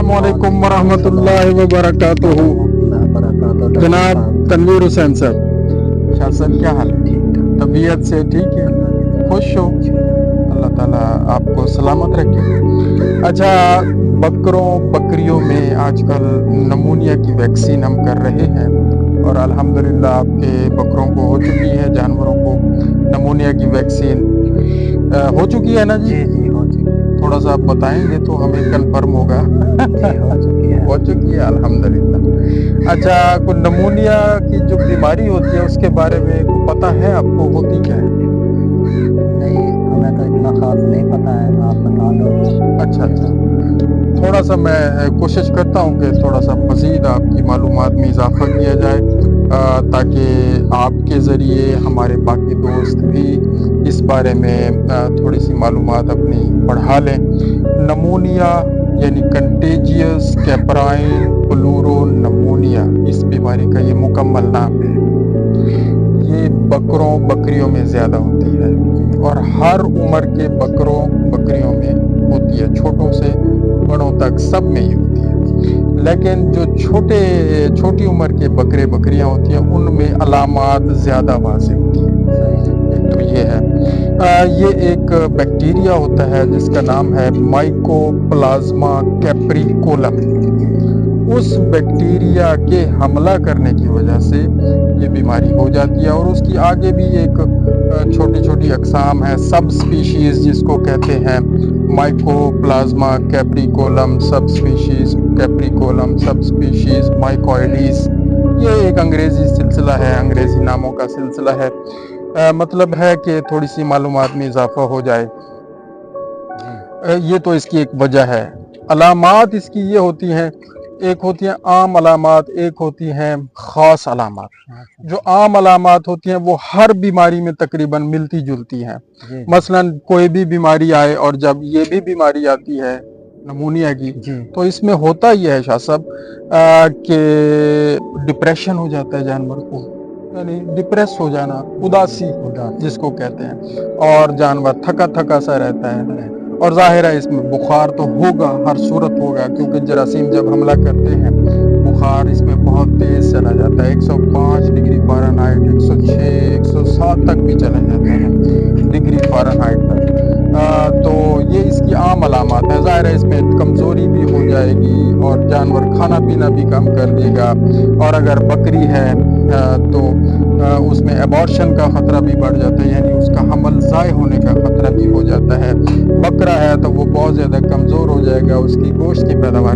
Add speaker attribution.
Speaker 1: अस्सलामुअलैकुम वरहमतुल्लाहि वबरकातुहू। जनाब तनवीर हुसैन साहब, शाह साहब क्या हाल है? तबीयत से ठीक है? खुश हो? अल्लाह ताला आपको सलामत रखे। अच्छा, बकरों बकरियों में आजकल नमूनिया की वैक्सीन हम कर रहे हैं और अल्हम्दुलिल्लाह आपके बकरों को हो चुकी है, जानवरों को नमूनिया की वैक्सीन हो चुकी है ना जी?
Speaker 2: जी हो चुकी है।
Speaker 1: थोड़ा सा आप बताएंगे तो हमें कंफर्म होगा।
Speaker 2: जी हो चुकी है।
Speaker 1: हो चुकी है अल्हम्दुलिल्लाह। अच्छा, कोई नमूनिया की जो बीमारी होती है उसके बारे में कुछ पता है आपको, होती क्या है?
Speaker 2: नहीं, हमें तो इतना खास नहीं पता है, आप बता दो।
Speaker 1: अच्छा, थोड़ा सा मैं कोशिश करता हूँ कि थोड़ा सा मज़ीद आपकी मालूमात में इजाफ़ा किया जाए ताकि आपके ज़रिए हमारे बाकी दोस्त भी इस बारे में थोड़ी सी मालूमात अपनी बढ़ा लें। नमूनिया यानी कंटेजियस कैपराइन प्लूरो नमूनिया, इस बीमारी का ये मुकम्मल नाम है। ये बकरों बकरियों में ज़्यादा होती है और हर उम्र के बकरों बकरियों में होती है, छोटों से बड़ों तक सब में ही होती है। लेकिन जो छोटी उम्र के बकरे बकरियां होती हैं उनमें अलामात ज़्यादा वाज़ेह होती हैं। एक तो ये है, ये एक बैक्टीरिया होता है जिसका नाम है माइकोप्लाज्मा कैप्रिकोलम। उस बैक्टीरिया के हमला करने की वजह से ये बीमारी हो जाती है और उसकी आगे भी एक छोटी छोटी अक़साम है, सब स्पीशीज़ जिसको कहते हैं, माइकोप्लाज्मा कैप्रिकोलम सब स्पीशीज़, कैप्रिकोलम सब स्पीशीज़, माइकोइडीज। ये एक अंग्रेज़ी सिलसिला है, अंग्रेज़ी नामों का सिलसिला है। मतलब है कि थोड़ी सी मालूमात में इजाफ़ा हो जाए। ये तो इसकी एक वजह है। अलामात इसकी ये होती हैं, एक होती हैं आम अलामात, एक होती हैं ख़ास अलामात। जो आम अलामात होती हैं वो हर बीमारी में तकरीबन मिलती जुलती हैं। मसलन कोई भी बीमारी आए और जब ये भी बीमारी आती है नमूनिया की, तो इसमें होता ही है शाह साहब कि डिप्रेशन हो जाता है जानवर को, यानी डिप्रेस हो जाना, उदासी जिसको कहते हैं, और जानवर थका थका सा रहता है। और जाहिर है इसमें बुखार तो होगा, हर सूरत होगा, क्योंकि जरासीम जब हमला करते हैं बुखार इसमें बहुत तेज़ चला जाता है। 105 डिग्री फ़ारेनहाइट, 106, 107 तक भी चला जाता है डिग्री फ़ारेनहाइट तक। तो ये इसकी आम अलामत है। ज़ाहिर है इसमें कमज़ोरी भी हो जाएगी और जानवर खाना पीना भी कम कर देगा, और अगर बकरी है तो उसमें एबॉर्शन का ख़तरा भी बढ़ जाता है, यानी उसका हमल ज़ाय होने का ख़तरा भी हो जाता है। बकरा है तो वो बहुत ज़्यादा कमज़ोर हो जाएगा, उसकी गोश्त की पैदावार